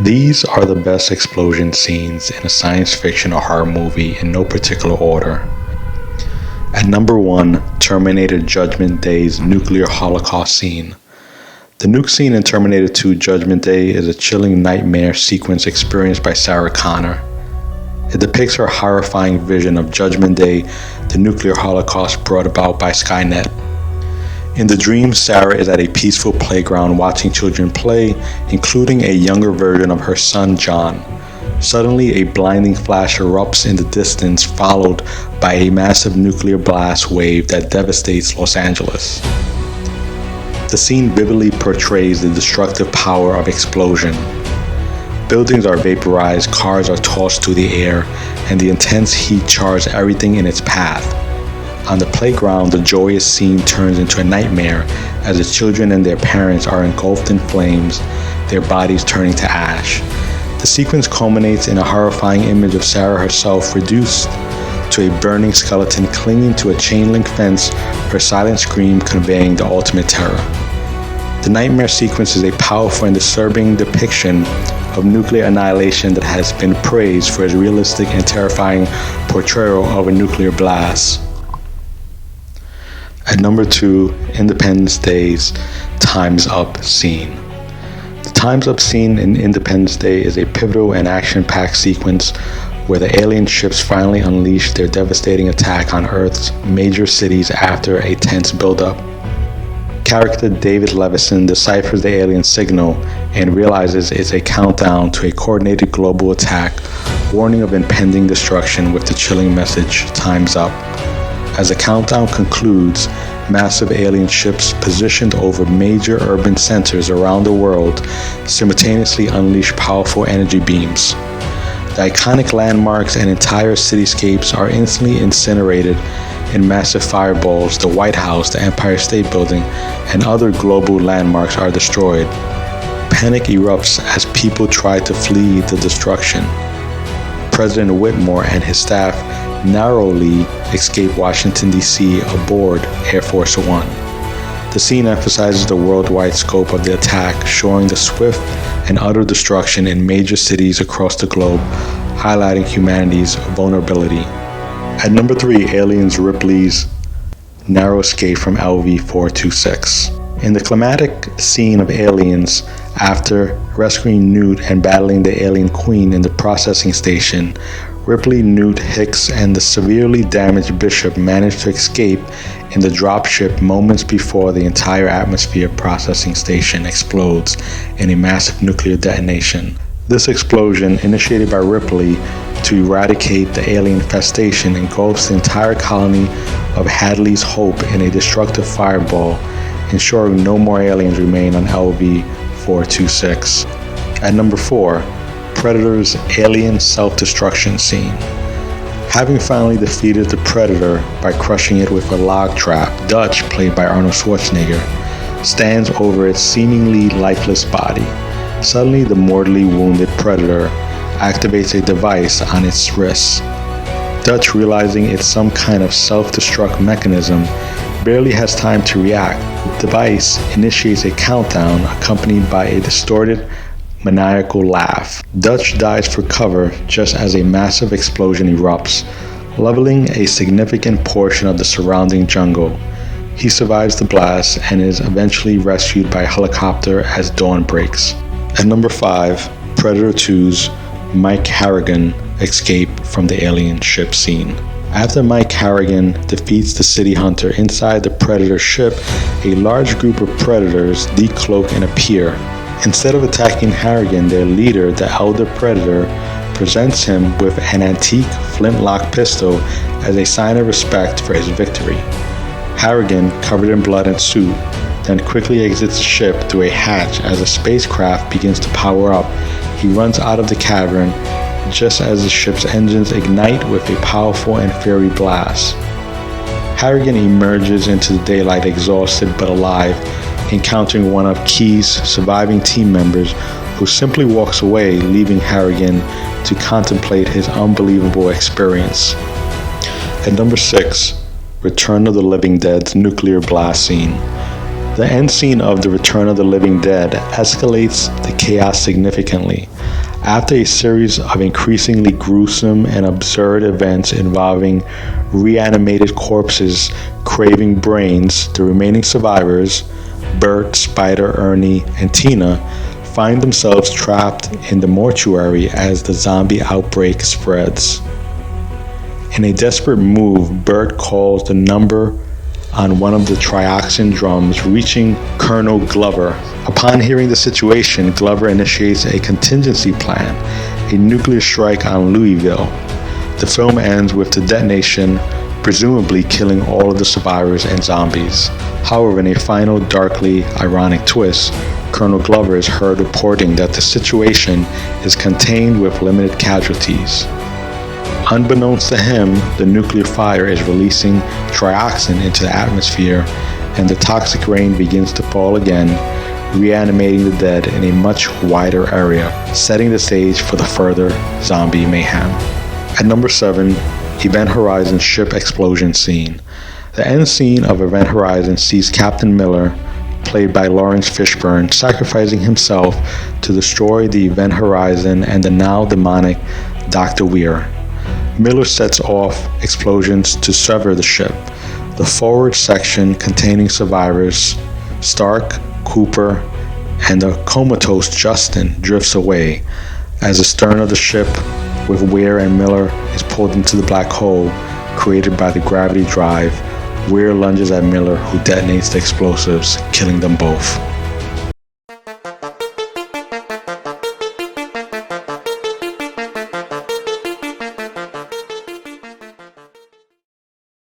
These are the best explosion scenes in a science fiction or horror movie in no particular order. At number 1, Terminator Judgment Day's nuclear holocaust scene. The nuke scene in Terminator 2 Judgment Day is a chilling nightmare sequence experienced by Sarah Connor. It depicts her horrifying vision of Judgment Day, the nuclear holocaust brought about by Skynet. In the dream, Sarah is at a peaceful playground watching children play, including a younger version of her son John. Suddenly, a blinding flash erupts in the distance, followed by a massive nuclear blast wave that devastates Los Angeles. The scene vividly portrays the destructive power of explosion. Buildings are vaporized, cars are tossed through the air, and the intense heat chars everything in its path. On the playground, the joyous scene turns into a nightmare as the children and their parents are engulfed in flames, their bodies turning to ash. The sequence culminates in a horrifying image of Sarah herself reduced to a burning skeleton clinging to a chain link fence, her silent scream conveying the ultimate terror. The nightmare sequence is a powerful and disturbing depiction of nuclear annihilation that has been praised for its realistic and terrifying portrayal of a nuclear blast. At number 2, Independence Day's Time's Up scene. The Time's Up scene in Independence Day is a pivotal and action-packed sequence where the alien ships finally unleash their devastating attack on Earth's major cities after a tense buildup. Character David Levison deciphers the alien signal and realizes it's a countdown to a coordinated global attack, warning of impending destruction with the chilling message, "Time's up." As the countdown concludes, massive alien ships positioned over major urban centers around the world simultaneously unleash powerful energy beams. The iconic landmarks and entire cityscapes are instantly incinerated in massive fireballs. The White House, the Empire State Building, and other global landmarks are destroyed. Panic erupts as people try to flee the destruction. President Whitmore and his staff narrowly escape Washington, D.C. aboard Air Force One. The scene emphasizes the worldwide scope of the attack, showing the swift and utter destruction in major cities across the globe, highlighting humanity's vulnerability. At number 3, Aliens Ripley's narrow escape from LV-426. In the climatic scene of Aliens, after rescuing Newt and battling the alien queen in the processing station, Ripley, Newt, Hicks, and the severely damaged Bishop managed to escape in the dropship moments before the entire atmosphere processing station explodes in a massive nuclear detonation. This explosion, initiated by Ripley to eradicate the alien infestation, engulfs the entire colony of Hadley's Hope in a destructive fireball, ensuring no more aliens remain on LV-426. At number 4, Predator's alien self-destruction scene. Having finally defeated the Predator by crushing it with a log trap, Dutch, played by Arnold Schwarzenegger, stands over its seemingly lifeless body. Suddenly, the mortally wounded Predator activates a device on its wrist. Dutch, realizing it's some kind of self-destruct mechanism, barely has time to react. The device initiates a countdown accompanied by a distorted, maniacal laugh. Dutch dives for cover just as a massive explosion erupts, leveling a significant portion of the surrounding jungle. He survives the blast and is eventually rescued by a helicopter as dawn breaks. At number 5, Predator 2's Mike Harrigan escape from the alien ship scene. After Mike Harrigan defeats the city hunter inside the Predator ship, a large group of Predators decloak and appear. Instead of attacking Harrigan, their leader, the Elder Predator, presents him with an antique flintlock pistol as a sign of respect for his victory. Harrigan, covered in blood and soot, then quickly exits the ship through a hatch as the spacecraft begins to power up. He runs out of the cavern just as the ship's engines ignite with a powerful and fiery blast. Harrigan emerges into the daylight exhausted but alive, encountering one of Key's surviving team members who simply walks away, leaving Harrigan to contemplate his unbelievable experience. At number 6, Return of the Living Dead's nuclear blast scene. The end scene of The Return of the Living Dead escalates the chaos significantly. After a series of increasingly gruesome and absurd events involving reanimated corpses craving brains, the remaining survivors, Bert, Spider, Ernie, and Tina, find themselves trapped in the mortuary as the zombie outbreak spreads. In a desperate move, Bert calls the number on one of the trioxin drums, reaching Colonel Glover. Upon hearing the situation, Glover initiates a contingency plan, a nuclear strike on Louisville. The film ends with the detonation, presumably killing all of the survivors and zombies. However, in a final darkly ironic twist, Colonel Glover is heard reporting that the situation is contained with limited casualties. Unbeknownst to him, the nuclear fire is releasing trioxin into the atmosphere, and the toxic rain begins to fall again, reanimating the dead in a much wider area, setting the stage for the further zombie mayhem. At number 7, Event Horizon ship explosion scene. The end scene of Event Horizon sees Captain Miller, played by Lawrence Fishburne, sacrificing himself to destroy the Event Horizon and the now demonic Dr. Weir. Miller sets off explosions to sever the ship. The forward section containing survivors, Stark, Cooper, and the comatose Justin drifts away as the stern of the ship with Weir and Miller is pulled into the black hole created by the gravity drive. Weir lunges at Miller, who detonates the explosives, killing them both.